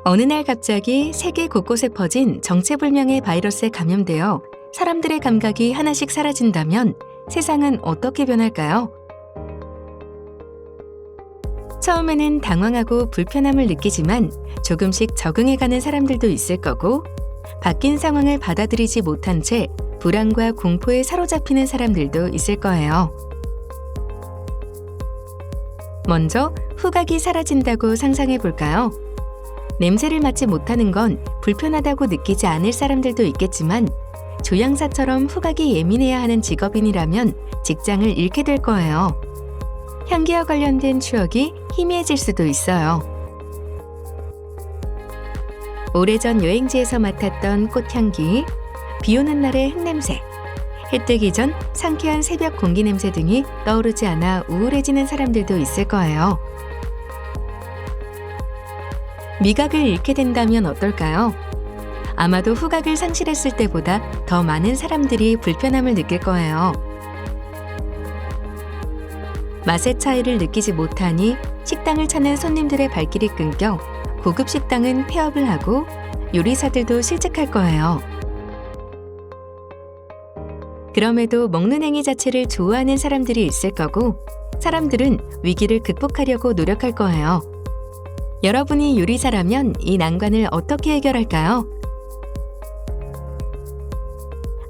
어느 날 갑자기 세계 곳곳에 퍼진 정체불명의 바이러스에 감염되어 사람들의 감각이 하나씩 사라진다면 세상은 어떻게 변할까요? 처음에는 당황하고 불편함을 느끼지만 조금씩 적응해가는 사람들도 있을 거고, 바뀐 상황을 받아들이지 못한 채 불안과 공포에 사로잡히는 사람들도 있을 거예요. 먼저 후각이 사라진다고 상상해 볼까요? 냄새를 맡지 못하는 건 불편하다고 느끼지 않을 사람들도 있겠지만, 조향사처럼 후각이 예민해야 하는 직업인이라면 직장을 잃게 될 거예요. 향기와 관련된 추억이 희미해질 수도 있어요. 오래전 여행지에서 맡았던 꽃향기, 비 오는 날의 흙냄새, 해 뜨기 전 상쾌한 새벽 공기 냄새 등이 떠오르지 않아 우울해지는 사람들도 있을 거예요. 미각을 잃게 된다면 어떨까요? 아마도 후각을 상실했을 때보다 더 많은 사람들이 불편함을 느낄 거예요. 맛의 차이를 느끼지 못하니 식당을 찾는 손님들의 발길이 끊겨 고급 식당은 폐업을 하고 요리사들도 실직할 거예요. 그럼에도 먹는 행위 자체를 좋아하는 사람들이 있을 거고, 사람들은 위기를 극복하려고 노력할 거예요. 여러분이 요리사라면 이 난관을 어떻게 해결할까요?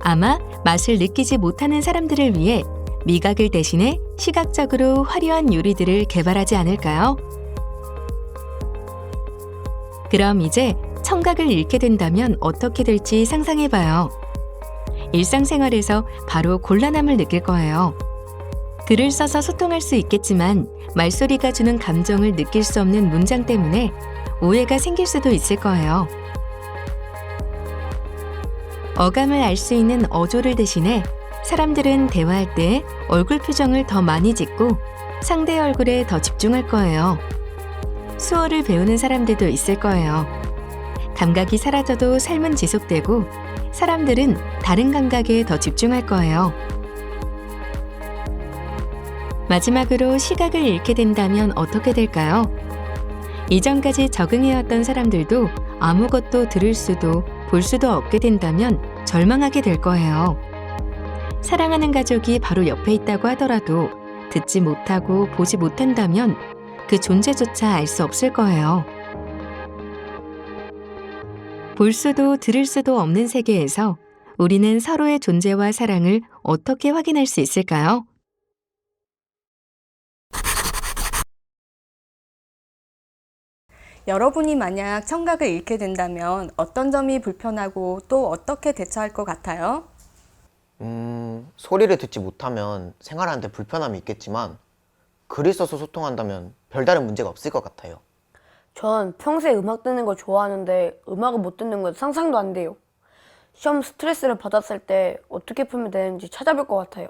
아마 맛을 느끼지 못하는 사람들을 위해 미각을 대신해 시각적으로 화려한 요리들을 개발하지 않을까요? 그럼 이제 청각을 잃게 된다면 어떻게 될지 상상해봐요. 일상생활에서 바로 곤란함을 느낄 거예요. 글을 써서 소통할 수 있겠지만 말소리가 주는 감정을 느낄 수 없는 문장 때문에 오해가 생길 수도 있을 거예요. 어감을 알 수 있는 어조를 대신해 사람들은 대화할 때 얼굴 표정을 더 많이 짓고 상대의 얼굴에 더 집중할 거예요. 수어를 배우는 사람들도 있을 거예요. 감각이 사라져도 삶은 지속되고 사람들은 다른 감각에 더 집중할 거예요. 마지막으로 시각을 잃게 된다면 어떻게 될까요? 이전까지 적응해왔던 사람들도 아무것도 들을 수도 볼 수도 없게 된다면 절망하게 될 거예요. 사랑하는 가족이 바로 옆에 있다고 하더라도 듣지 못하고 보지 못한다면 그 존재조차 알 수 없을 거예요. 볼 수도 들을 수도 없는 세계에서 우리는 서로의 존재와 사랑을 어떻게 확인할 수 있을까요? 여러분이 만약 청각을 잃게 된다면 어떤 점이 불편하고 또 어떻게 대처할 것 같아요? 소리를 듣지 못하면 생활하는데 불편함이 있겠지만 글을 써서 소통한다면 별다른 문제가 없을 것 같아요. 전 평소에 음악 듣는 걸 좋아하는데 음악을 못 듣는 건 상상도 안 돼요. 시험 스트레스를 받았을 때 어떻게 풀면 되는지 찾아볼 것 같아요.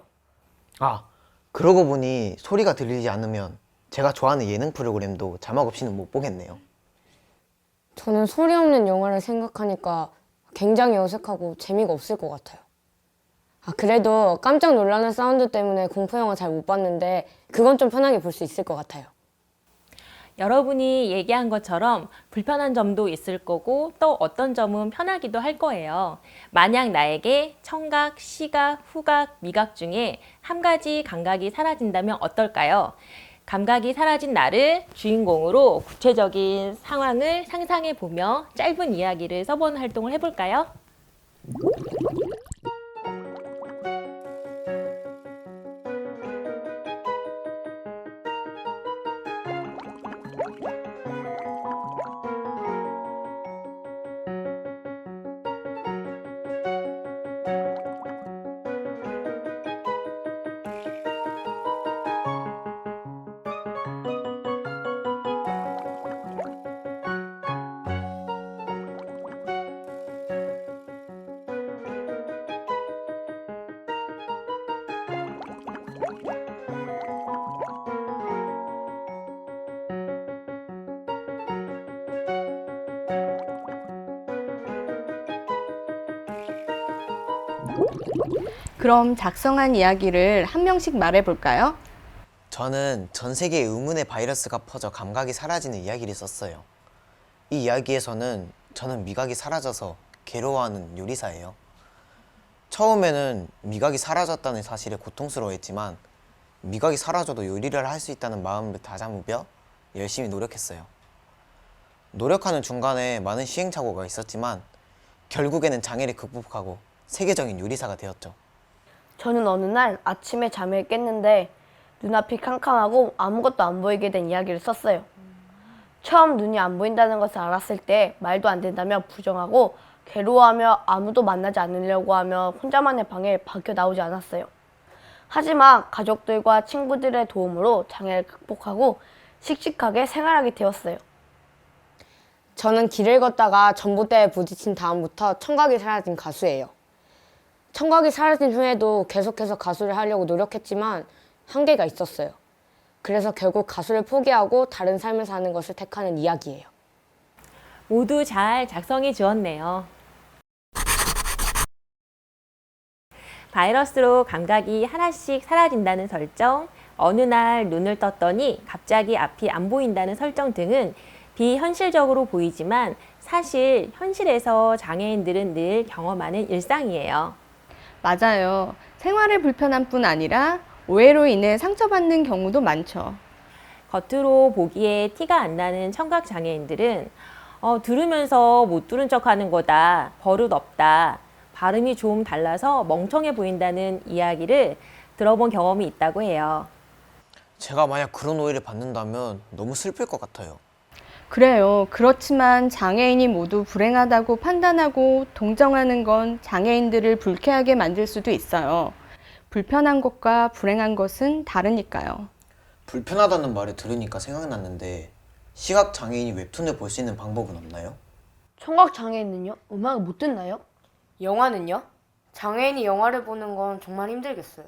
아, 그러고 보니 소리가 들리지 않으면 제가 좋아하는 예능 프로그램도 자막 없이는 못 보겠네요. 저는 소리 없는 영화를 생각하니까 굉장히 어색하고 재미가 없을 것 같아요. 그래도 깜짝 놀라는 사운드 때문에 공포영화 잘 못 봤는데 그건 좀 편하게 볼 수 있을 것 같아요. 여러분이 얘기한 것처럼 불편한 점도 있을 거고 또 어떤 점은 편하기도 할 거예요. 만약 나에게 청각, 시각, 후각, 미각 중에 한 가지 감각이 사라진다면 어떨까요? 감각이 사라진 나를 주인공으로 구체적인 상황을 상상해 보며 짧은 이야기를 써보는 활동을 해볼까요? 그럼 작성한 이야기를 한 명씩 말해볼까요? 저는 전 세계에 의문의 바이러스가 퍼져 감각이 사라지는 이야기를 썼어요. 이 이야기에서는 저는 미각이 사라져서 괴로워하는 요리사예요. 처음에는 미각이 사라졌다는 사실에 고통스러워했지만 미각이 사라져도 요리를 할 수 있다는 마음을 다잡으며 열심히 노력했어요. 노력하는 중간에 많은 시행착오가 있었지만 결국에는 장애를 극복하고 세계적인 요리사가 되었죠. 저는 어느 날 아침에 잠을 깼는데 눈앞이 캄캄하고 아무것도 안 보이게 된 이야기를 썼어요. 처음 눈이 안 보인다는 것을 알았을 때 말도 안 된다며 부정하고 괴로워하며 아무도 만나지 않으려고 하며 혼자만의 방에 밖에 나오지 않았어요. 하지만 가족들과 친구들의 도움으로 장애를 극복하고 씩씩하게 생활하게 되었어요. 저는 길을 걷다가 전봇대에 부딪힌 다음부터 청각이 사라진 가수예요. 청각이 사라진 후에도 계속해서 가수를 하려고 노력했지만 한계가 있었어요. 그래서 결국 가수를 포기하고 다른 삶을 사는 것을 택하는 이야기예요. 모두 잘 작성해 주었네요. 바이러스로 감각이 하나씩 사라진다는 설정, 어느 날 눈을 떴더니 갑자기 앞이 안 보인다는 설정 등은 비현실적으로 보이지만 사실 현실에서 장애인들은 늘 경험하는 일상이에요. 맞아요. 생활의 불편함뿐 아니라 오해로 인해 상처받는 경우도 많죠. 겉으로 보기에 티가 안 나는 청각 장애인들은 들으면서 못 들은 척하는 거다, 버릇 없다, 발음이 좀 달라서 멍청해 보인다는 이야기를 들어본 경험이 있다고 해요. 제가 만약 그런 오해를 받는다면 너무 슬플 것 같아요. 그래요. 그렇지만 장애인이 모두 불행하다고 판단하고 동정하는 건 장애인들을 불쾌하게 만들 수도 있어요. 불편한 것과 불행한 것은 다르니까요. 불편하다는 말을 들으니까 생각났는데 시각 장애인이 웹툰을 볼 수 있는 방법은 없나요? 청각 장애인은요? 음악을 못 듣나요? 영화는요? 장애인이 영화를 보는 건 정말 힘들겠어요.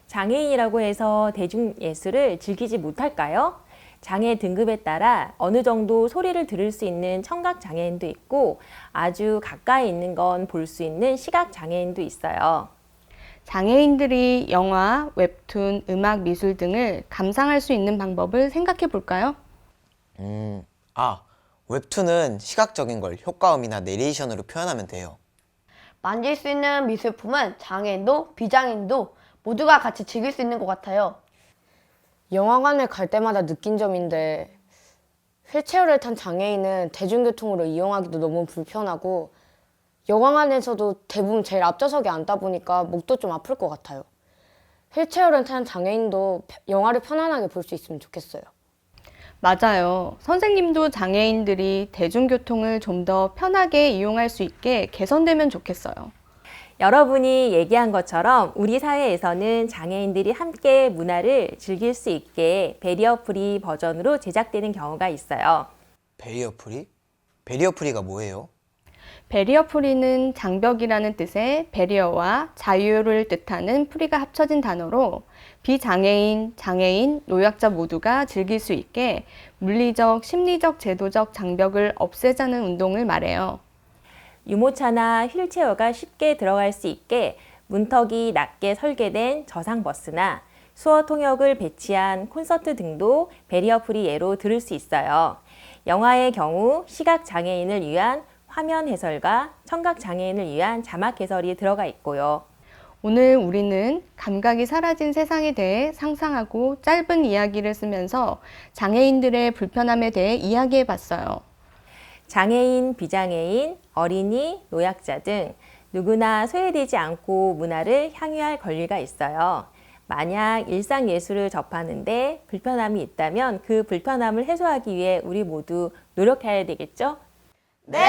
장애인이라고 해서 대중예술을 즐기지 못할까요? 장애 등급에 따라 어느 정도 소리를 들을 수 있는 청각 장애인도 있고 아주 가까이 있는 건 볼 수 있는 시각 장애인도 있어요. 장애인들이 영화, 웹툰, 음악, 미술 등을 감상할 수 있는 방법을 생각해 볼까요? 웹툰은 시각적인 걸 효과음이나 내레이션으로 표현하면 돼요. 만질 수 있는 미술품은 장애인도 비장애인도 모두가 같이 즐길 수 있는 것 같아요. 영화관을 갈 때마다 느낀 점인데 휠체어를 탄 장애인은 대중교통으로 이용하기도 너무 불편하고 영화관에서도 대부분 제일 앞좌석에 앉다 보니까 목도 좀 아플 것 같아요. 휠체어를 탄 장애인도 영화를 편안하게 볼 수 있으면 좋겠어요. 맞아요. 선생님도 장애인들이 대중교통을 좀 더 편하게 이용할 수 있게 개선되면 좋겠어요. 여러분이 얘기한 것처럼 우리 사회에서는 장애인들이 함께 문화를 즐길 수 있게 베리어 프리 버전으로 제작되는 경우가 있어요. 베리어 프리? 베리어 프리가 뭐예요? 베리어 프리는 장벽이라는 뜻의 베리어와 자유를 뜻하는 프리가 합쳐진 단어로 비장애인, 장애인, 노약자 모두가 즐길 수 있게 물리적, 심리적, 제도적 장벽을 없애자는 운동을 말해요. 유모차나 휠체어가 쉽게 들어갈 수 있게 문턱이 낮게 설계된 저상버스나 수어 통역을 배치한 콘서트 등도 베리어 프리 예로 들을 수 있어요. 영화의 경우 시각 장애인을 위한 화면 해설과 청각 장애인을 위한 자막 해설이 들어가 있고요. 오늘 우리는 감각이 사라진 세상에 대해 상상하고 짧은 이야기를 쓰면서 장애인들의 불편함에 대해 이야기해 봤어요. 장애인, 비장애인, 어린이, 노약자 등 누구나 소외되지 않고 문화를 향유할 권리가 있어요. 만약 일상 예술을 접하는데 불편함이 있다면 그 불편함을 해소하기 위해 우리 모두 노력해야 되겠죠? 네!